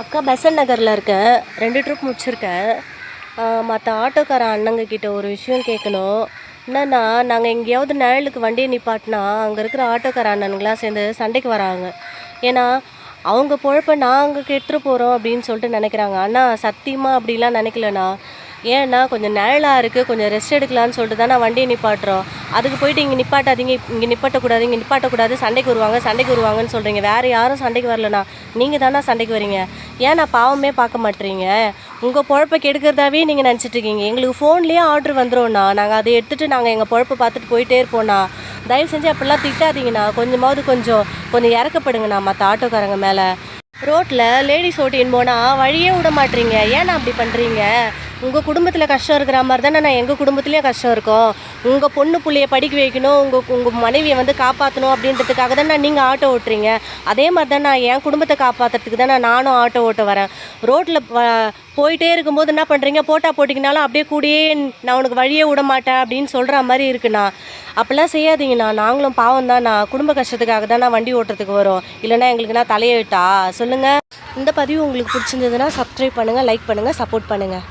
அக்கா பெசன்ட் நகரில் இருக்கேன். 2 ட்ரிப் முடிச்சிருக்கேன். மற்ற ஆட்டோக்கார அண்ணங்க கிட்ட ஒரு விஷயம் கேட்கணும். என்னன்னா, நாங்கள் எங்கேயாவது நிழலுக்கு வண்டியை நிப்பாட்டினா அங்கே இருக்கிற ஆட்டோக்கார அண்ணனுங்களாம் சேர்ந்து சண்டைக்கு வராங்க. ஏன்னா அவங்க பொழப்ப நாங்கள் கெடுத்துட்டு போகிறோம் அப்படின்னு சொல்லிட்டு நினைக்கிறாங்க. அண்ணா சத்தியமாக அப்படிலாம் நினைக்கலண்ணா. ஏன்னா கொஞ்சம் நிழலாக இருக்குது, கொஞ்சம் ரெஸ்ட் எடுக்கலான்னு சொல்லிட்டு தான் நான் வண்டியை நிப்பாட்டுறோம். அதுக்கு போயிட்டு இங்கே நிப்பாட்டாதீங்க, இங்கே நிப்பாட்டக்கூடாது, இங்கே நிப்பாட்டக்கூடாது, சண்டைக்கு வருவாங்கன்னு சொல்கிறீங்க. வேறு யாரும் சண்டைக்கு வரலண்ணா, நீங்கள் தானே சண்டைக்கு வரீங்க. ஏன் நான் பாவமே பார்க்க மாட்டேறீங்க? உங்கள் பொழப்பை கெடுக்கிறதாவே நீங்கள் நினச்சிட்ருக்கீங்க. எங்களுக்கு ஃபோன்லேயே ஆர்டர் வந்துடும்ண்ணா, நாங்கள் அதை எடுத்துகிட்டு நாங்கள் எங்கள் பொழப்பை பார்த்துட்டு போயிட்டே இருப்போண்ணா. தயவு செஞ்சு அப்படிலாம் திட்டாதீங்கண்ணா. கொஞ்சம் இறக்கப்படுங்கண்ணா மற்ற ஆட்டோக்காரங்க மேலே. ரோட்டில் லேடிஸ் ஓட்டின்னு போனால் வழியே விட மாட்டீங்க. ஏன்னா அப்படி பண்ணுறீங்க? உங்கள் குடும்பத்தில் கஷ்டம் இருக்கிற மாதிரி தானே நான் எங்கள் குடும்பத்துலேயும் கஷ்டம் இருக்கும். உங்கள் பொண்ணு புள்ளைய படிக்க வைக்கணும், உங்கள் மனைவியை வந்து காப்பாற்றணும் அப்படின்றதுக்காக தானே நீங்கள் ஆட்டோ ஓட்டுறீங்க. அதே மாதிரி தான் நான் என் குடும்பத்தை காப்பாற்றுறதுக்கு தானே நானும் ஆட்டோ ஓட்ட வரேன். ரோட்டில் போயிட்டே இருக்கும்போது என்ன பண்ணுறீங்க? போட்டிங்கனாலும் அப்படியே கூடயே நான் உனக்கு வழியே விட மாட்டேன் அப்படின்னு சொல்கிற மாதிரி இருக்குண்ணா. அப்படிலாம் செய்யாதீங்கண்ணா. நாங்களும் பாவம் தான், நான் குடும்ப கஷ்டத்துக்காக தான் நான் வண்டி ஓட்டுறதுக்கு வரோம். இல்லைனா எங்களுக்குன்னா தலையெழுத்தா சொல்லுங்கள். இந்த பதிவு உங்களுக்கு பிடிச்சிருந்ததுன்னா சப்ஸ்கிரைப் பண்ணுங்கள், லைக் பண்ணுங்கள், சப்போர்ட் பண்ணுங்கள்.